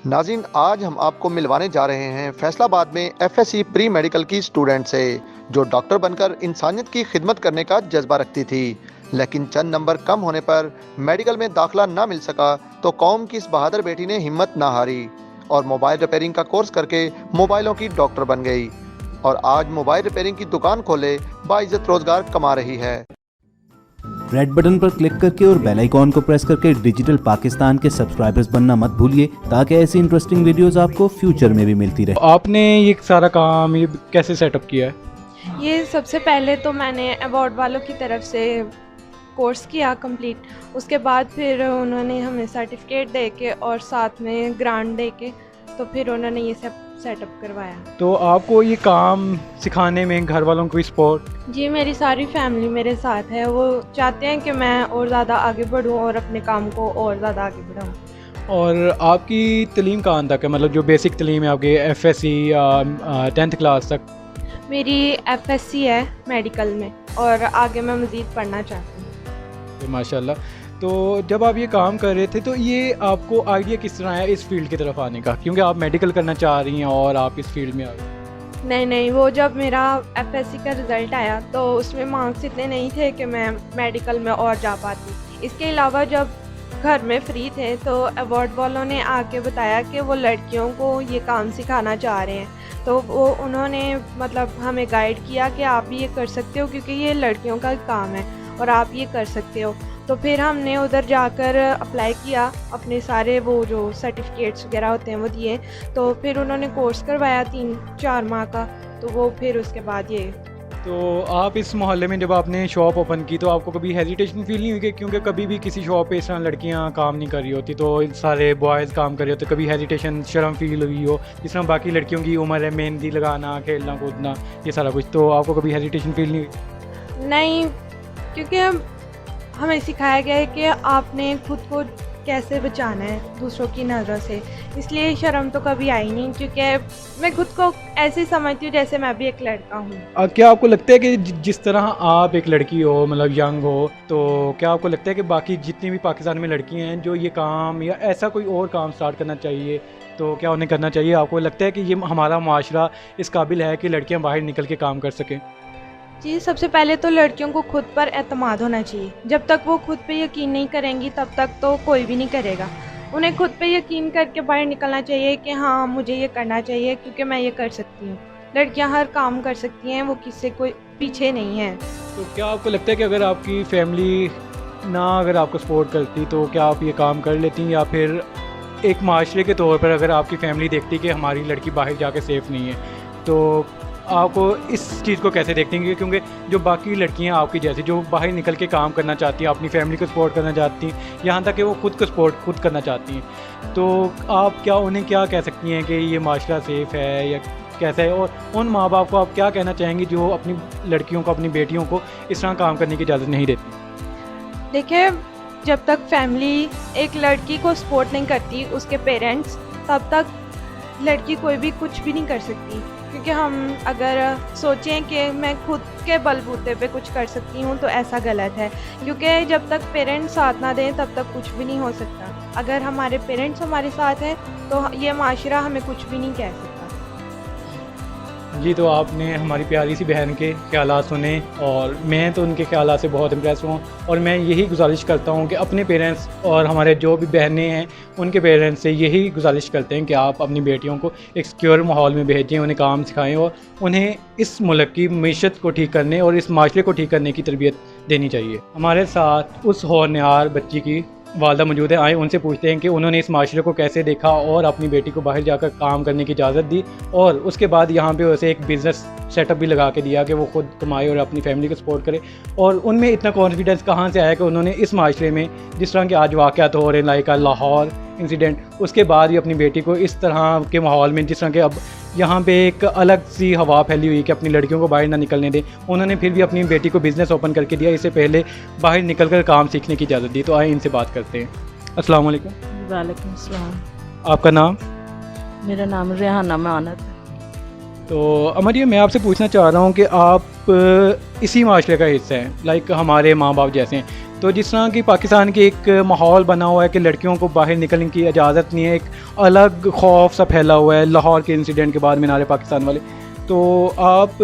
नाज़रीन, आज हम आपको मिलवाने जा रहे हैं फैसलाबाद में एफएससी प्री मेडिकल की स्टूडेंट से, जो डॉक्टर बनकर इंसानियत की खिदमत करने का जज्बा रखती थी। लेकिन चंद नंबर कम होने पर मेडिकल में दाखिला ना मिल सका तो कौम की इस बहादुर बेटी ने हिम्मत ना हारी और मोबाइल रिपेयरिंग का कोर्स करके मोबाइलों की डॉक्टर बन गई और आज मोबाइल रिपेयरिंग की दुकान खोले बाइज्जत रोजगार कमा रही है। रेड बटन पर क्लिक करके और बेल आइकॉन को प्रेस करके डिजिटल पाकिस्तान के सब्सक्राइबर्स बनना मत भूलिए, ताकि ऐसी इंटरेस्टिंग वीडियोस आपको फ्यूचर में भी मिलती रहे। आपने ये सारा काम ये कैसे सेटअप किया है? ये सबसे पहले तो मैंने अवार्ड वालों की तरफ से कोर्स किया कंप्लीट, उसके बाद फिर उन्होंने हमें सर्टिफिकेट दे के और साथ में ग्रांट दे के तो फिर उन्होंने ये सब सेटअप करवाया। तो आपको ये काम सिखाने में घर वालों को सपोर्ट? जी, मेरी सारी फैमिली मेरे साथ है। वो चाहते हैं कि मैं और ज़्यादा आगे बढ़ूं और अपने काम को और ज़्यादा आगे बढ़ाऊं। और आपकी तलीम कहाँ तक है, मतलब जो बेसिक तलीम है आपकी एफएससी 10th क्लास तक? मेरी एफएससी है मेडिकल में और आगे मैं मज़ीद पढ़ना चाहती हूँ। तो माशाल्लाह। तो जब आप ये काम कर रहे थे तो ये आपको आइडिया किस तरह आया इस फील्ड की तरफ आने का, क्योंकि आप मेडिकल करना चाह रही हैं और आप इस फील्ड में आ गए? नहीं, वो जब मेरा एफएससी का रिज़ल्ट आया तो उसमें मार्क्स इतने नहीं थे कि मैं मेडिकल में और जा पाती। इसके अलावा जब घर में फ्री थे तो अवार्ड वालों ने आके बताया कि वो लड़कियों को ये काम सिखाना चाह रहे हैं, तो वो उन्होंने मतलब हमें गाइड किया कि आप भी ये कर सकते हो, क्योंकि ये लड़कियों का काम है और आप ये कर सकते हो। तो फिर हमने उधर जाकर अप्लाई किया, अपने सारे वो जो सर्टिफिकेट्स वगैरह होते हैं वो दिए, तो फिर उन्होंने कोर्स करवाया 3-4 माह का, तो वो फिर उसके बाद ये। तो आप इस मोहल्ले में जब आपने शॉप ओपन की तो आपको कभी हेजिटेशन फील नहीं हुई कि क्योंकि कभी भी किसी शॉप पे इस तरह लड़कियां काम नहीं कर रही होती, तो सारे बॉयज़ काम कर रहे होते, कभी हेजिटेशन शर्म फील हुई हो जिस तरह बाकी लड़कियों की उम्र है मेहंदी लगाना, खेलना कूदना, ये सारा कुछ, तो आपको कभी हेजिटेशन फील नहीं हुई? नहीं, क्योंकि हमें सिखाया गया है कि आपने खुद को कैसे बचाना है दूसरों की नज़रों से, इसलिए शर्म तो कभी आई नहीं, क्योंकि मैं खुद को ऐसे समझती हूँ जैसे मैं भी एक लड़का हूँ। क्या आपको लगता है कि जिस तरह आप एक लड़की हो, मतलब यंग हो, तो क्या आपको लगता है कि बाकी जितनी भी पाकिस्तान में लड़कियाँ हैं जो ये काम या ऐसा कोई और काम स्टार्ट करना चाहिए, तो क्या उन्हें करना चाहिए? आपको लगता है कि ये हमारा माशरा इस काबिल है कि लड़कियाँ बाहर निकल के काम कर सकें? जी, सबसे पहले तो लड़कियों को खुद पर एतमाद होना चाहिए। जब तक वो खुद पे यकीन नहीं करेंगी तब तक तो कोई भी नहीं करेगा। उन्हें खुद पे यकीन करके बाहर निकलना चाहिए कि हाँ, मुझे ये करना चाहिए क्योंकि मैं ये कर सकती हूँ। लड़कियाँ हर काम कर सकती हैं, वो किससे कोई पीछे नहीं है। तो क्या आपको लगता है कि अगर आपकी फैमिली अगर आपको सपोर्ट करती तो क्या आप ये काम कर लेती, या फिर एक माशरे के तौर पर अगर आपकी फैमिली देखती कि हमारी लड़की बाहर जाके सेफ़ नहीं है, तो आपको इस चीज़ को कैसे देखती हैं? क्योंकि जो बाकी लड़कियां आपकी जैसी जो बाहर निकल के काम करना चाहती हैं, अपनी फैमिली को सपोर्ट करना चाहती हैं, यहाँ तक कि वो खुद को सपोर्ट खुद करना चाहती हैं, तो आप उन्हें क्या कह सकती हैं कि ये माशरा सेफ़ है या कैसा है? और उन माँ बाप को आप क्या कहना चाहेंगी जो अपनी लड़कियों को, अपनी बेटियों को इस तरह काम करने की इजाज़त नहीं देती? देखिए, जब तक फैमिली एक लड़की को सपोर्ट नहीं करती, उसके पेरेंट्स, तब तक लड़की कोई भी कुछ भी नहीं कर सकती। क्योंकि हम अगर सोचें कि मैं खुद के बलबूते पे कुछ कर सकती हूँ तो ऐसा गलत है, क्योंकि जब तक पेरेंट्स साथ ना दें तब तक कुछ भी नहीं हो सकता। अगर हमारे पेरेंट्स हमारे साथ हैं तो ये माशरा हमें कुछ भी नहीं कह सकता। जी, तो आपने हमारी प्यारी सी बहन के ख्यालात सुने और मैं तो उनके ख्यालात से बहुत इम्प्रेस हूँ, और मैं यही गुजारिश करता हूँ कि अपने पेरेंट्स और हमारे जो भी बहनें हैं उनके पेरेंट्स से यही गुजारिश करते हैं कि आप अपनी बेटियों को एक सिक्योर माहौल में भेजें, उन्हें काम सिखाएं और उन्हें इस मुल्क की मईशत को ठीक करने और इस माशरे को ठीक करने की तरबियत देनी चाहिए। हमारे साथ उस होनहार बच्ची की वालदा मौजूद है, आए उनसे पूछते हैं कि उन्होंने इस माशरे को कैसे देखा और अपनी बेटी को बाहर जाकर काम करने की इजाज़त दी, और उसके बाद यहाँ पे उसे एक बिज़नेस सेटअप भी लगा के दिया कि वो खुद कमाए और अपनी फैमिली को सपोर्ट करे। और उनमें इतना कॉन्फिडेंस कहाँ से आया कि उन्होंने इस माशरे में जिस तरह के आज वाक़यात हो रहे हैं, लाइक लाहौर इंसिडेंट, उसके बाद भी अपनी बेटी को इस तरह के माहौल में, जिस तरह के अब यहाँ पे एक अलग सी हवा फैली हुई कि अपनी लड़कियों को बाहर ना निकलने दें, उन्होंने फिर भी अपनी बेटी को बिज़नेस ओपन करके दिया, इससे पहले बाहर निकल कर काम सीखने की इजाज़त दी। तो आए इनसे बात करते हैं। अस्सलाम वालेकुम। वालेकुम अस्सलाम। आपका नाम? मेरा नाम रेहाना मानत है। तो अमर, ये मैं आपसे पूछना चाह रहा हूँ कि आप इसी माशरे का हिस्सा हैं, लाइक हमारे माँ बाप जैसे हैं। तो जिस तरह की पाकिस्तान के एक माहौल बना हुआ है कि लड़कियों को बाहर निकलने की इजाज़त नहीं है, एक अलग खौफ सा फैला हुआ है लाहौर के इंसिडेंट के बाद मीनार पाकिस्तान वाले, तो आप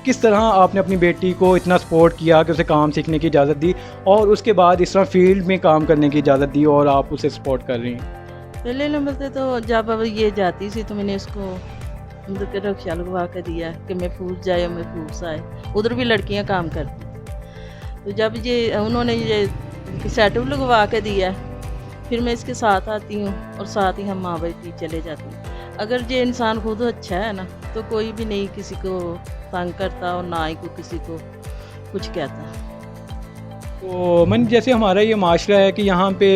किस तरह आपने अपनी बेटी को इतना सपोर्ट किया कि उसे काम सीखने की इजाज़त दी और उसके बाद इस तरह फील्ड में काम करने की इजाज़त दी और आप उसे सपोर्ट कर रही हैं? पहले नंबर पे तो जब अब ये जाती थी तो मैंने इसको मतलब कि रक्षा लगवा कर दिया कि महफूज जाए और महफूज आए। उधर भी लड़कियां काम करती, तो जब ये उन्होंने ये सेटअप लगवा के दिया, फिर मैं इसके साथ आती हूँ और साथ ही हम माँ बेटी चले जाते हैं। अगर ये इंसान खुद अच्छा है ना, तो कोई भी नहीं किसी को तंग करता और ना ही कोई किसी को कुछ कहता। तो मन, जैसे हमारा ये माशरा है कि यहाँ पे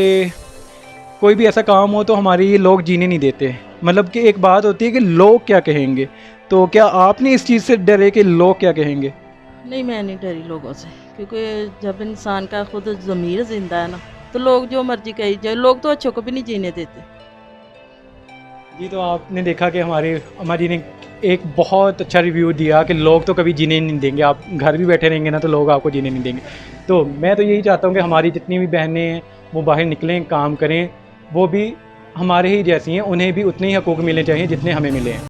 कोई भी ऐसा काम हो तो हमारे ये लोग जीने नहीं देते, मतलब कि एक बात होती है कि लोग क्या कहेंगे, तो क्या आपने इस चीज़ से डरे कि लोग क्या कहेंगे? नहीं, मैं नहीं डरी लोगों से, क्योंकि जब इंसान का खुद ज़मीर ज़िंदा है ना, तो लोग जो मर्जी कही जाए, लोग तो अच्छों को भी नहीं जीने देते। जी, तो आपने देखा कि हमारी ने एक बहुत अच्छा रिव्यू दिया कि लोग तो कभी जीने नहीं देंगे, आप घर भी बैठे रहेंगे ना तो लोग आपको जीने नहीं देंगे। तो मैं तो यही चाहता हूँ कि हमारी जितनी भी बहनें हैं वो बाहर निकलें, काम करें, वो भी हमारे ही जैसी हैं, उन्हें भी उतने ही हकूक़ मिलने चाहिए जितने हमें मिले हैं।